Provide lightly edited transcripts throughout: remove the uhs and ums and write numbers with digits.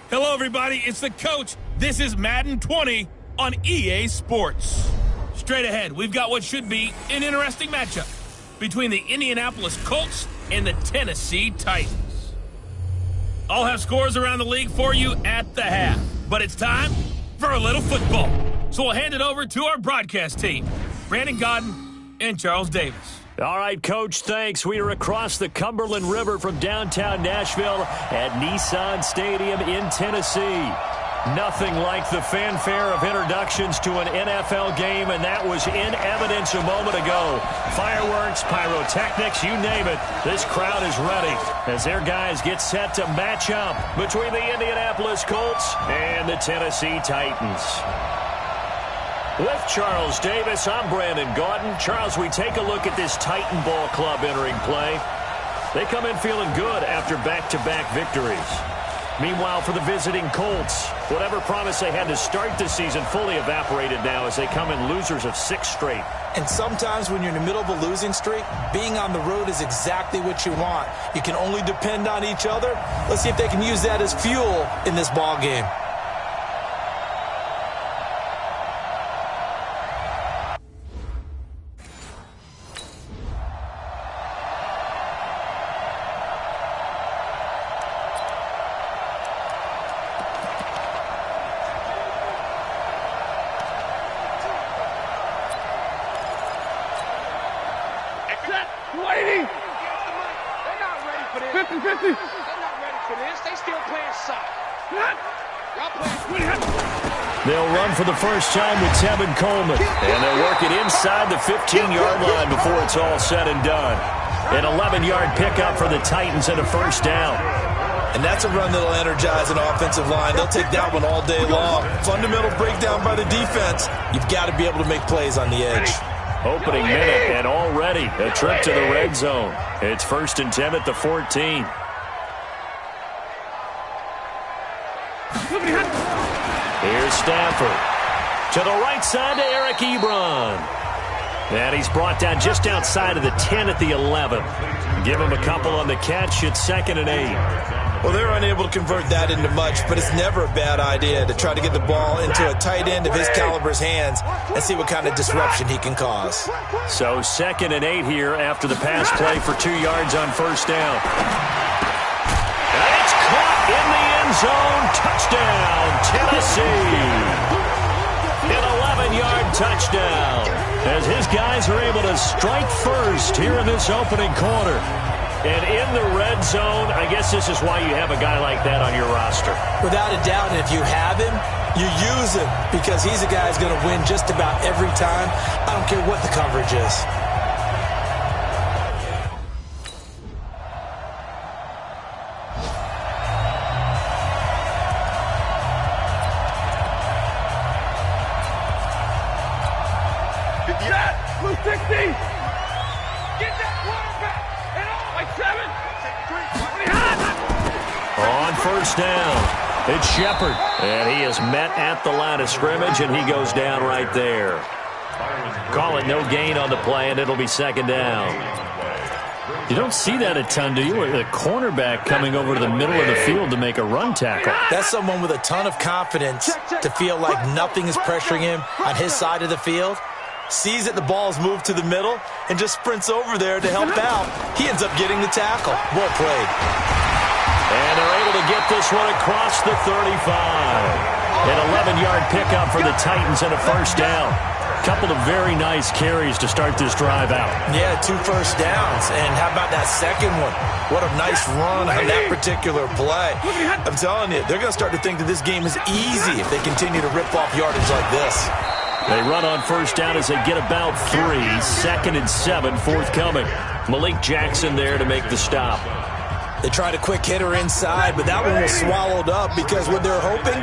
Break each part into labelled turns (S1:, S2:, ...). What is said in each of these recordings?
S1: Hello, everybody. It's the coach. This is Madden 20 on EA Sports. Straight ahead, we've got what should be an interesting matchup between the Indianapolis Colts and the Tennessee Titans. I'll have scores around the league for you at the half, but it's time for a little football. So we'll hand it over to our broadcast team, Brandon Godden and Charles Davis.
S2: All right, Coach, thanks. We are across the Cumberland River from downtown Nashville at Nissan Stadium in Tennessee. Nothing like the fanfare of introductions to an NFL game, and that was in evidence a moment ago. Fireworks, pyrotechnics, you name it. This crowd is ready as their guys get set to match up between the Indianapolis Colts and the Tennessee Titans. With Charles Davis, I'm Brandon Gaudin. Charles, we take a look at this Titan Ball Club entering play. They come in feeling good after back-to-back victories. Meanwhile, for the visiting Colts, whatever promise they had to start the season fully evaporated now as they come in losers of 6 straight.
S3: And sometimes when you're in the middle of a losing streak, being on the road is exactly what you want. You can only depend on each other. Let's see if they can use that as fuel in this ball game.
S4: Waiting. They're not ready for this. 50-50. They're not ready for this. They still playing soft. Y'all playing.
S2: They'll run for the first time with Tevin Coleman, and they'll work it inside the 15-yard line before it's all said and done. An 11-yard pickup for the Titans and a first down.
S3: And that's a run that'll energize an offensive line. They'll take that one all day long. Fundamental breakdown by the defense. You've got to be able to make plays on the edge.
S2: Opening minute, and already a trip to the red zone. It's 1st and 10 at the 14. Here's Stafford. To the right side to Eric Ebron. And he's brought down just outside of the 10 at the 11. Give him a couple on the catch. It's 2nd and 8.
S3: Well, they're unable to convert that into much, but it's never a bad idea to try to get the ball into a tight end of his caliber's hands and see what kind of disruption he can cause.
S2: So 2nd and 8 here after the pass play for 2 yards on first down. And it's caught in the end zone. Touchdown, Tennessee. An 11-yard touchdown as his guys are able to strike first here in this opening quarter. And in the red zone, I guess this is why you have a guy like that on your roster.
S3: Without a doubt, and if you have him, you use him because he's a guy who's going to win just about every time. I don't care what the coverage is.
S4: Blue 60. Get that quarterback. And all like 7.
S2: On first down, it's Shepard. And he is met at the line of scrimmage, and he goes down right there. Call it no gain on the play, and it'll be 2nd down. You don't see that a ton, do you? A cornerback coming over to the middle of the field to make a run tackle.
S3: That's someone with a ton of confidence to feel like nothing is pressuring him on his side of the field. Sees that the ball's moved to the middle and just sprints over there to help out. He ends up getting the tackle. Well played.
S2: And they're able to get this one across the 35. An 11-yard pickup for the Titans and a first down. Couple of very nice carries to start this drive out.
S3: Yeah, 2 first downs. And how about that second one? What a nice run on that particular play. I'm telling you, they're going to start to think that this game is easy if they continue to rip off yardage like this.
S2: They run on first down as they get about 3. 2nd and 7 forthcoming. Malik Jackson there to make the stop.
S3: They tried a quick hitter inside, but that one was swallowed up because what they're hoping,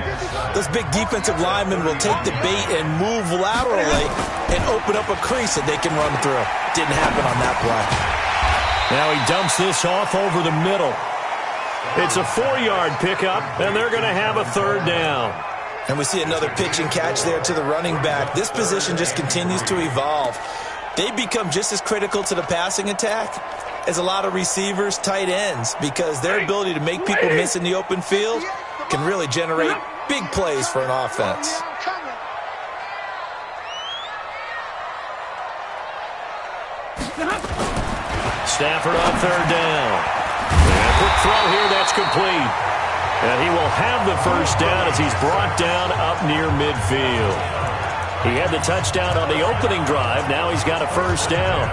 S3: those big defensive linemen will take the bait and move laterally and open up a crease that they can run through. Didn't happen on that play.
S2: Now he dumps this off over the middle. It's a 4-yard pickup, and they're going to have a 3rd down.
S3: And we see another pitch and catch there to the running back. This position just continues to evolve. They become just as critical to the passing attack as a lot of receivers, tight ends, because their ability to make people miss in the open field can really generate big plays for an offense.
S2: Stafford on third down. And a quick throw here, that's complete. And he will have the first down as he's brought down up near midfield. He had the touchdown on the opening drive. Now he's got a first down.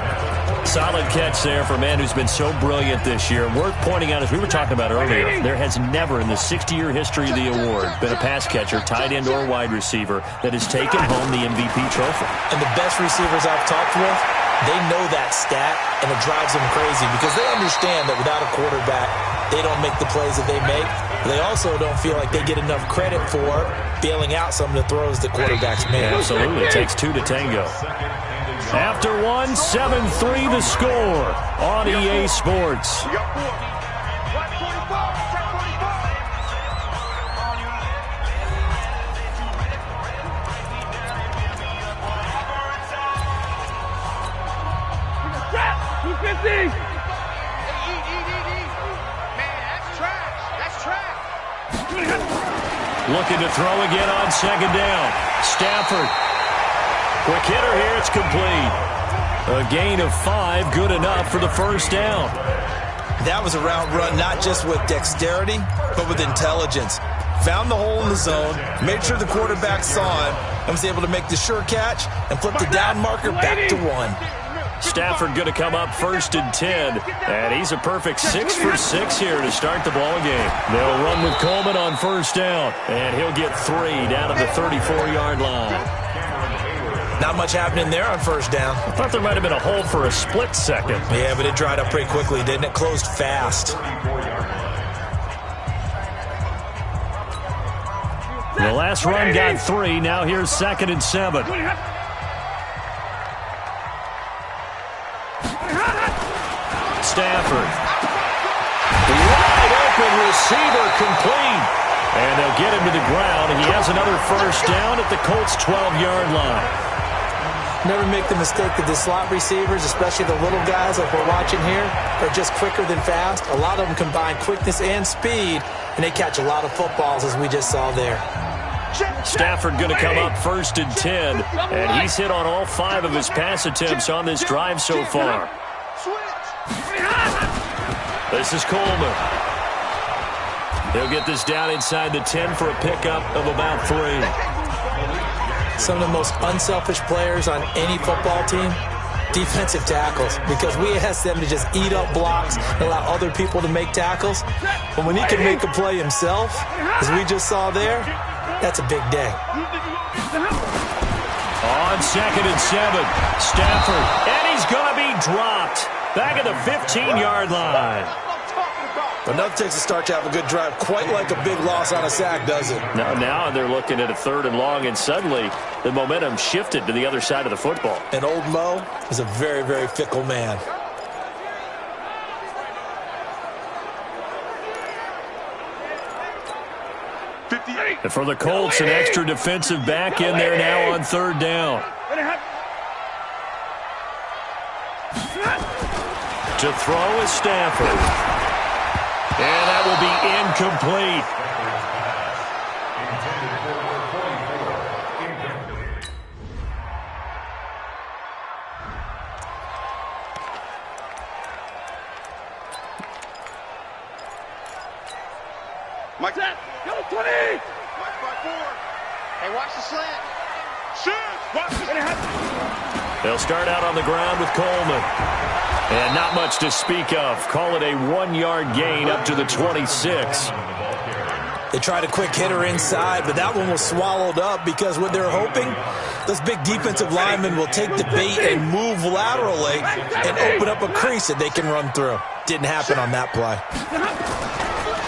S2: Solid catch there for a man who's been so brilliant this year. And worth pointing out, as we were talking about earlier, there has never in the 60-year history of the award been a pass catcher, tight end, or wide receiver that has taken home the MVP trophy.
S3: And the best receivers I've talked with, they know that stat, and it drives them crazy because they understand that without a quarterback, they don't make the plays that they make. They also don't feel like they get enough credit for bailing out some of the throws the quarterbacks make.
S2: Absolutely. It takes two to tango. After one, 7-3 the score on EA Sports. Looking to throw again on second down. Stafford. Quick hitter here, it's complete. A gain of 5, good enough for the first down.
S3: That was a route run not just with dexterity, but with intelligence. Found the hole in the zone, made sure the quarterback saw him, and was able to make the sure catch and flip the down marker back to 1.
S2: Stafford going to come up first and 10, and he's a perfect 6 for 6 here to start the ball game. They'll run with Coleman on first down, and he'll get 3 down at the 34-yard line.
S3: Not much happening there on first down.
S2: I thought there might have been a hole for a split second.
S3: Yeah, but it dried up pretty quickly, didn't it? Closed fast.
S2: The last run got 3. Now here's 2nd and 7. Stafford. Wide open receiver complete. And they'll get him to the ground. And he has another first down at the Colts' 12-yard line.
S3: Never make the mistake that the slot receivers, especially the little guys like we're watching here, are just quicker than fast. A lot of them combine quickness and speed, and they catch a lot of footballs, as we just saw there.
S2: Stafford going to come up first and 10, and he's hit on all 5 of his pass attempts on this drive so far. This is Coleman. He'll get this down inside the 10 for a pickup of about 3.
S3: Some of the most unselfish players on any football team, defensive tackles, because we ask them to just eat up blocks and allow other people to make tackles. But when he can make a play himself, as we just saw there, that's a big day.
S2: On 2nd and 7, Stafford, and he's going to be dropped back at the 15-yard line.
S3: Enough takes a start to have a good drive, quite like a big loss on a sack, does it?
S2: Now they're looking at a 3rd and long, and suddenly the momentum shifted to the other side of the football.
S3: And old Mo is a very, very fickle man.
S2: And for the Colts, an extra defensive back in there now on 3rd down. To throw is Stafford. And that will be incomplete.
S4: Mike that. Go 20. Mike 5-4. Hey, watch the slant. Shoot. Watch it.
S2: They'll start out on the ground with Coleman. And not much to speak of. Call it a 1-yard gain up to the 26.
S3: They tried a quick hitter inside, but that one was swallowed up because what they're hoping, those big defensive linemen will take the bait and move laterally and open up a crease that they can run through. Didn't happen on that play.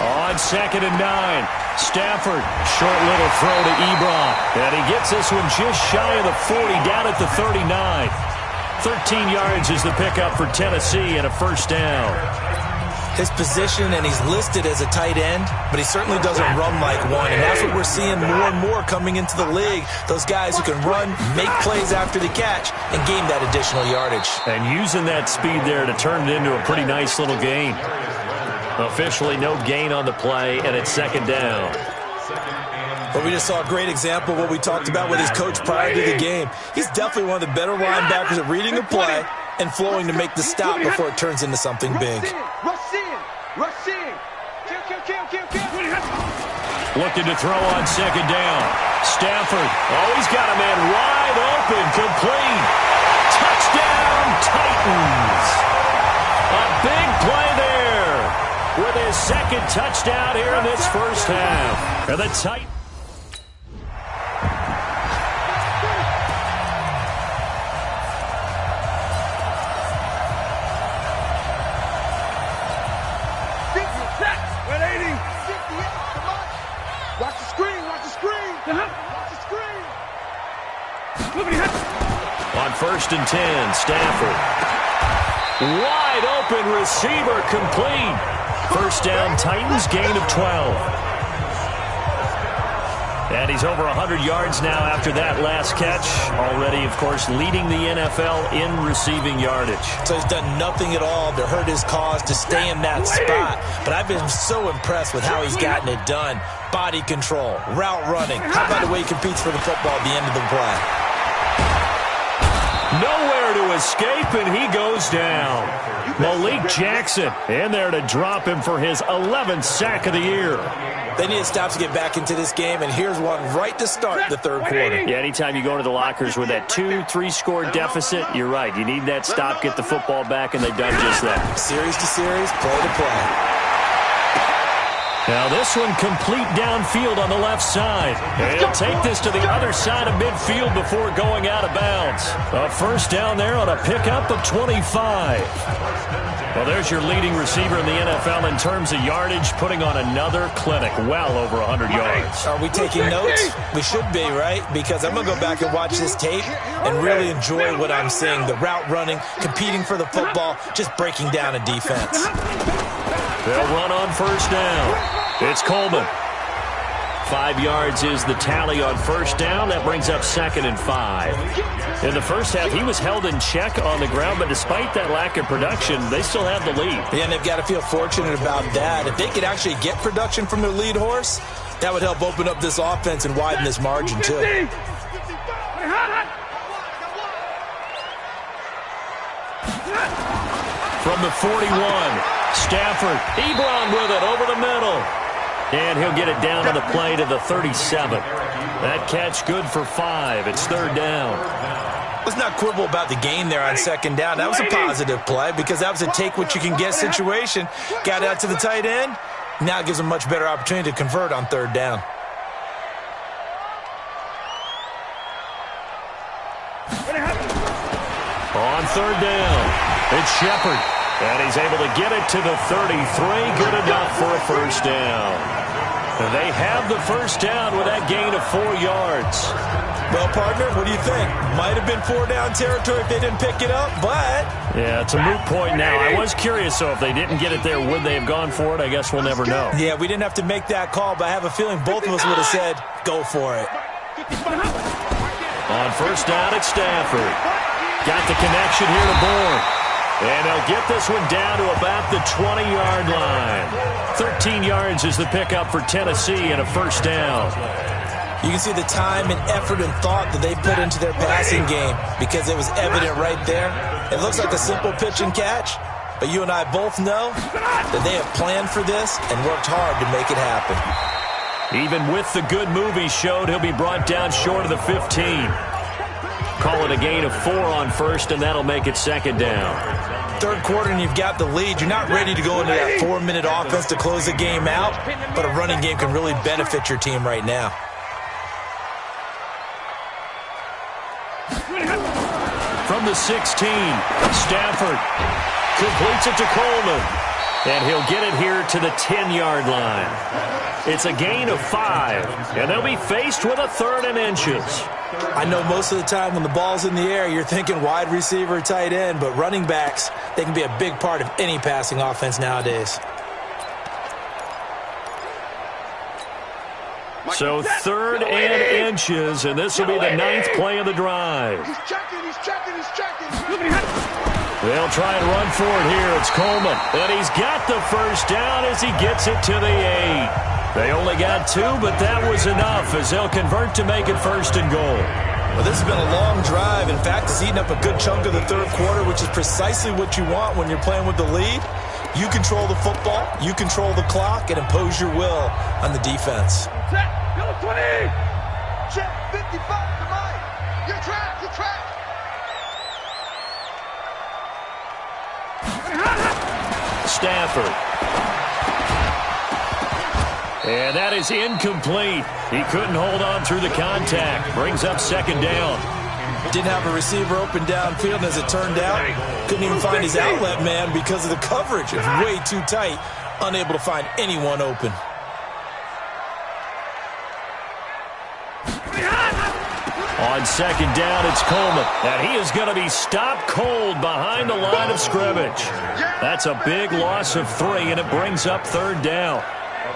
S2: On 2nd and 9, Stafford, short little throw to Ebron. And he gets this one just shy of the 40, down at the 39. 13 yards is the pickup for Tennessee and a first down.
S3: His position, and he's listed as a tight end, but he certainly doesn't run like one, and that's what we're seeing more and more coming into the league. Those guys who can run, make plays after the catch, and gain that additional yardage.
S2: And using that speed there to turn it into a pretty nice little gain. Officially no gain on the play, and it's 2nd down.
S3: But we just saw a great example of what we talked about with his coach prior to the game. He's definitely one of the better linebackers at reading a play and flowing to make the stop before it turns into something big.
S4: Rush in. Kill.
S2: Looking to throw on second down. Stafford. Oh, he's got a man wide open. Complete. Touchdown, Titans. A big play there with his second touchdown here in this first half. And the Titans. On 1st and 10, Stafford. Wide open receiver, complete. First down, Titans, gain of 12. And he's over 100 yards now after that last catch. Already, of course, leading the NFL in receiving yardage.
S3: So he's done nothing at all to hurt his cause, to stay in that spot. But I've been so impressed with how he's gotten it done. Body control, route running. How about the way he competes for the football at the end of the play?
S2: Nowhere to escape, and he goes down. Malik Jackson in there to drop him for his 11th sack of the year.
S3: They need a stop to get back into this game, and here's one right to start the third quarter.
S2: Yeah, anytime you go into the lockers with that 2-3 score deficit, you're right. You need that stop, get the football back, and they've done just that.
S3: Series to series, play to play.
S2: Now this one complete downfield on the left side. And he'll take this to the other side of midfield before going out of bounds. A first down there on a pickup of 25. Well, there's your leading receiver in the NFL in terms of yardage, putting on another clinic, well over 100 yards.
S3: Are we taking notes? We should be, right? Because I'm going to go back and watch this tape and really enjoy what I'm seeing. The route running, competing for the football, just breaking down a defense.
S2: They'll run on first down. It's Coleman. 5 yards is the tally on first down. That brings up 2nd and 5. In the first half, he was held in check on the ground, but despite that lack of production, they still have the lead.
S3: Yeah, and they've got to feel fortunate about that. If they could actually get production from their lead horse, that would help open up this offense and widen this margin, too.
S2: From the 41, Stafford, Ebron with it over the middle. And he'll get it down to the play to the 37. That catch good for 5. It's 3rd down.
S3: Let's not quibble about the gain there on 2nd down. That was a positive play because that was a take-what-you-can-get situation. Got out to the tight end. Now it gives them a much better opportunity to convert on 3rd down.
S2: On 3rd down, it's Shepard. And he's able to get it to the 33. Good enough for a first down. They have the first down with that gain of 4 yards.
S3: Well, partner, what do you think? Might have been 4-down territory if they didn't pick it up, but...
S2: Yeah, it's a moot point now. I was curious, so if they didn't get it there, would they have gone for it? I guess we'll never know.
S3: Yeah, we didn't have to make that call, but I have a feeling both of us would have said, go for it.
S2: On first down, it's Stafford. Got the connection here to Bourne. And they'll get this one down to about the 20-yard line. 13 yards is the pickup for Tennessee and a first down.
S3: You can see the time and effort and thought that they put into their passing game because it was evident right there. It looks like a simple pitch and catch, but you and I both know that they have planned for this and worked hard to make it happen.
S2: Even with the good move he showed, he'll be brought down short of the 15. Call it a gain of 4 on first, and that'll make it 2nd down.
S3: 3rd quarter, and you've got the lead. You're not ready to go into that 4-minute offense to close the game out, but a running game can really benefit your team right now.
S2: From the 16, Stafford completes it to Coleman. And he'll get it here to the 10-yard line. It's a gain of 5, and they'll be faced with a 3rd and inches.
S3: I know most of the time when the ball's in the air, you're thinking wide receiver, tight end, but running backs, they can be a big part of any passing offense nowadays.
S2: So 3rd and inches, and this will be the 9th play of the drive.
S4: He's checking.
S2: They'll try and run for it here. It's Coleman. And he's got the first down as he gets it to the 8. They only got 2, but that was enough as they'll convert to make it 1st and goal.
S3: Well, this has been a long drive. In fact, it's eaten up a good chunk of the third quarter, which is precisely what you want when you're playing with the lead. You control the football, you control the clock, and impose your will on the defense.
S4: Set, go 20! Check 55 to Mike. You're trapped, you're trapped.
S2: Stafford. And that is incomplete. He couldn't hold on through the contact. Brings up 2nd down.
S3: Didn't have a receiver open downfield, as it turned out. Couldn't even find his outlet man because of the coverage. It was way too tight. Unable to find anyone open.
S2: On 2nd down, it's Coleman. And he is going to be stopped cold behind the line of scrimmage. That's a big loss of 3, and it brings up 3rd down.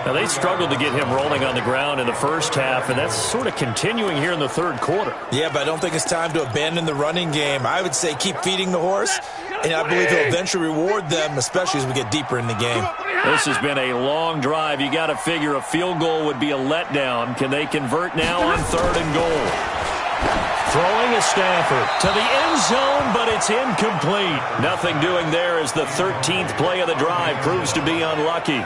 S2: Now, they struggled to get him rolling on the ground in the first half, and that's sort of continuing here in the third quarter.
S3: Yeah, but I don't think it's time to abandon the running game. I would say keep feeding the horse, and I believe he'll eventually reward them, especially as we get deeper in the game.
S2: This has been a long drive. You got to figure a field goal would be a letdown. Can they convert now on 3rd and goal? Throwing is Stafford to the end zone, but it's incomplete. Nothing doing there as the 13th play of the drive proves to be unlucky.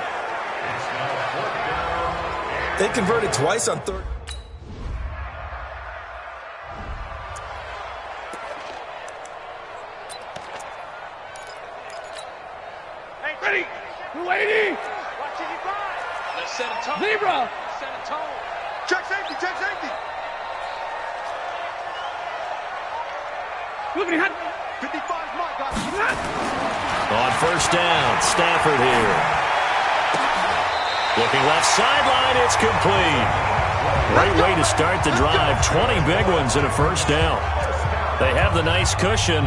S3: They converted twice on 3rd.
S4: Hey, ready. We're waiting. Watch it, let's set a tone. Zebra. Set a tone. Check safety, check safety. Look at him. 55's Mike.
S2: On 1st down, Stafford here. Looking left sideline, it's complete. Great way to start the drive. 20 big ones and a 1st down. They have the nice cushion.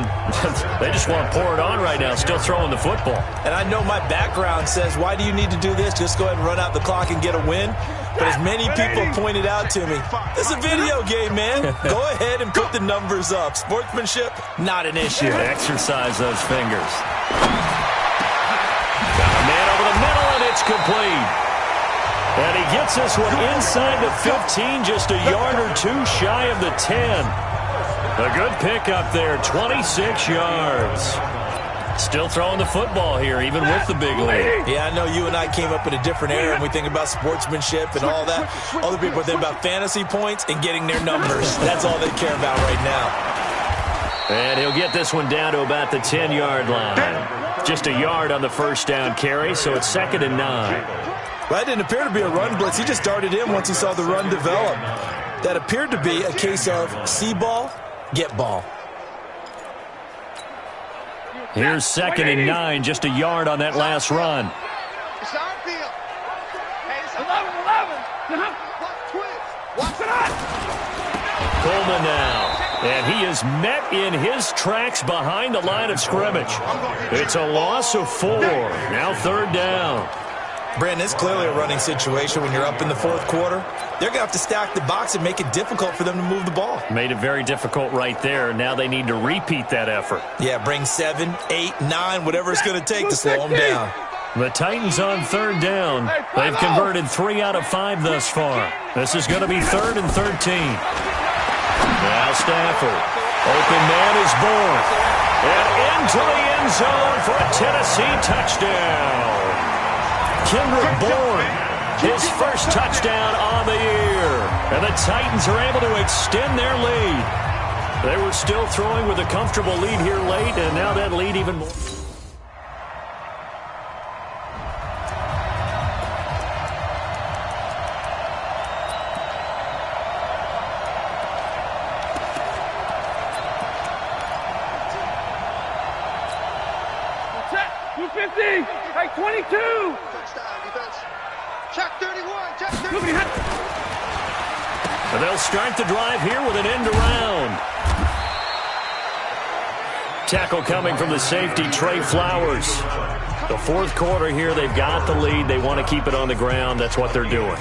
S2: They just want to pour it on right now, still throwing the football.
S3: And I know my background says, why do you need to do this? Just go ahead and run out the clock and get a win. But as many people pointed out to me, this is a video game, man. Go ahead and put the numbers up. Sportsmanship, not an issue.
S2: Exercise those fingers. Got a man over the middle, and it's complete. And he gets this one inside the 15, just a yard or 2 shy of the 10. A good pickup there, 26 yards. Still throwing the football here, even with the big lead.
S3: Yeah, I know you and I came up in a different era, and we think about sportsmanship and all that. Other people think about fantasy points and getting their numbers. That's all they care about right now.
S2: And he'll get this one down to about the 10-yard line. Just a yard on the 1st down carry, so it's 2nd and 9.
S3: Well, that didn't appear to be a run blitz. He just darted in once he saw the run develop. That appeared to be a case of see ball, get ball.
S2: Here's 2nd and 9, just a yard on that last run.
S4: It's our field. Hey, it's 11. Watch it out.
S2: Coleman now. And he is met in his tracks behind the line of scrimmage. It's a loss of 4. Now 3rd down.
S3: Brandon, it's clearly a running situation when you're up in the 4th quarter. They're going to have to stack the box and make it difficult for them to move the ball.
S2: Made it very difficult right there. Now they need to repeat that effort.
S3: Yeah, bring 7, 8, 9, whatever it's going to take to slow them down.
S2: The Titans on 3rd down. They've converted 3 out of 5 thus far. This is going to be 3rd and 13. Now Stafford. Open man is born. And into the end zone for a Tennessee touchdown. Kendrick Bourne, his 1st touchdown on the year. And the Titans are able to extend their lead. They were still throwing with a comfortable lead here late, and now that lead even more.
S4: Hey, 22! Touchdown, defense. Check 31, check 31.
S2: And they'll start the drive here with an end around. Tackle coming from the safety, Trey Flowers. The 4th quarter here, they've got the lead. They want to keep it on the ground. That's what they're doing.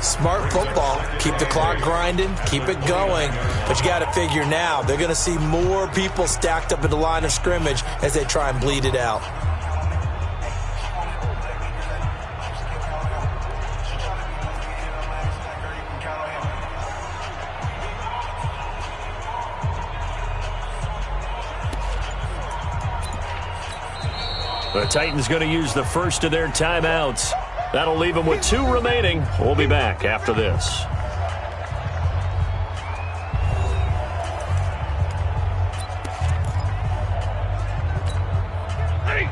S3: Smart football. Keep the clock grinding. Keep it going. But you got to figure now, they're going to see more people stacked up at the line of scrimmage as they try and bleed it out.
S2: The Titans going to use the first of their timeouts. That'll leave them with 2 remaining. We'll be back after this.
S4: Hey,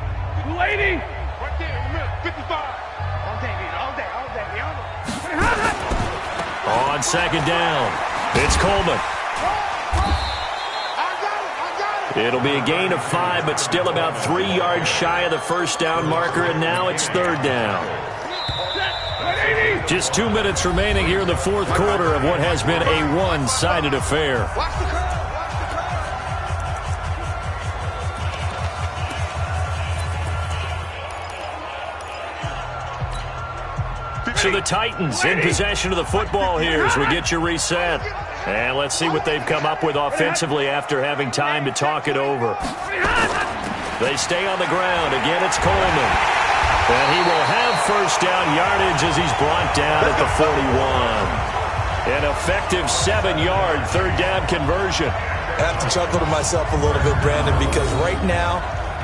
S4: lady! Right there, 55. All day,
S2: On second down, it's Coleman. It'll be a gain of 5, but still about 3 yards shy of the first down marker, and now it's 3rd down. Just 2 minutes remaining here in the 4th quarter of what has been a one-sided affair. So the Titans in possession of the football here as we get you reset. And let's see what they've come up with offensively after having time to talk it over. They stay on the ground. Again, it's Coleman. And he will have first down yardage as he's brought down at the 41. An effective 7-yard 3rd down conversion.
S3: I have to chuckle to myself a little bit, Brandon, because right now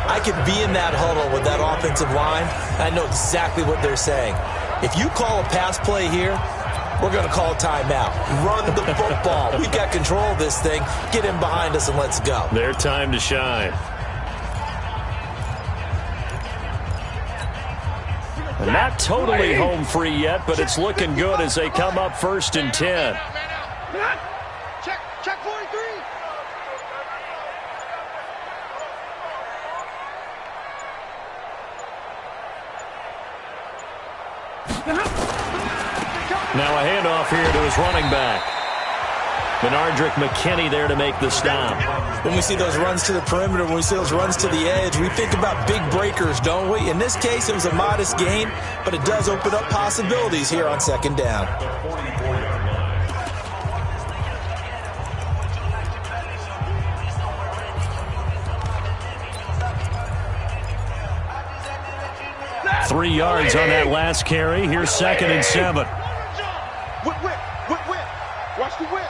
S3: I could be in that huddle with that offensive line. I know exactly what they're saying. If you call a pass play here, we're going to call a timeout. Run the football. We've got control of this thing. Get in behind us and let's go.
S2: Their time to shine. And not totally home free yet, but it's looking good as they come up 1st and 10.
S4: Check 43.
S2: Now a handoff here to his running back. Benardrick McKinney there to make the stop.
S3: When we see those runs to the perimeter, when we see those runs to the edge, we think about big breakers, don't we? In this case, it was a modest gain, but it does open up possibilities here on 2nd down.
S2: Three yards on that last carry. Here's 2nd and 7.
S4: Whip. Watch the whip.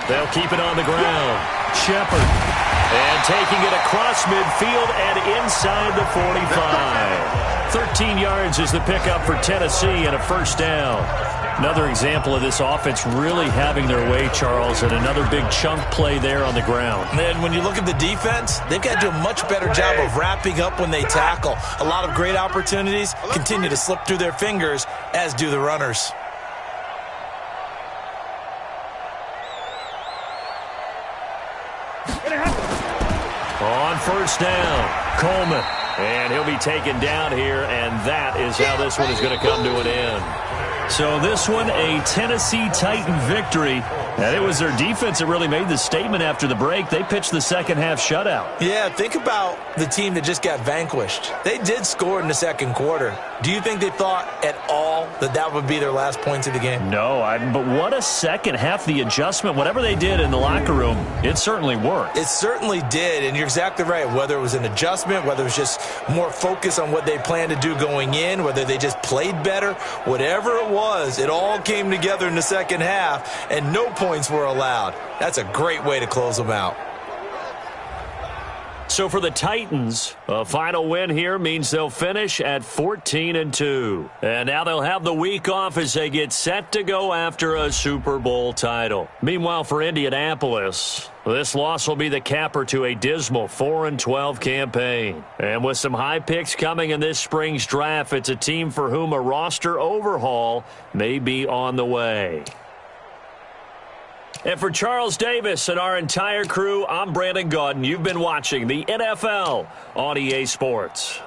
S2: They'll keep it on the ground. Shepard. And taking it across midfield and inside the 45. 13 yards is the pickup for Tennessee and a first down. Another example of this offense really having their way, Charles, and another big chunk play there on the ground.
S3: And when you look at the defense, they've got to do a much better job of wrapping up when they tackle. A lot of great opportunities continue to slip through their fingers, as do the runners.
S2: On first down, Coleman. And he'll be taken down here, and that is how this one is going to come to an end. So this one, a Tennessee Titan victory. And it was their defense that really made the statement after the break. They pitched the second half shutout.
S3: Yeah, think about the team that just got vanquished. They did score in the 2nd quarter. Do you think they thought at all that that would be their last points of the game?
S2: No, but what a second half. The adjustment, whatever they did in the locker room, it certainly worked.
S3: It certainly did, and you're exactly right. Whether it was an adjustment, whether it was just more focus on what they planned to do going in, whether they just played better, whatever it was, it all came together in the second half, and no points were allowed. That's a great way to close them out.
S2: So for the Titans, a final win here means they'll finish at 14-2. And now they'll have the week off as they get set to go after a Super Bowl title. Meanwhile, for Indianapolis, this loss will be the capper to a dismal 4-12 campaign. And with some high picks coming in this spring's draft, it's a team for whom a roster overhaul may be on the way. And for Charles Davis and our entire crew, I'm Brandon Gaudin. You've been watching the NFL on EA Sports.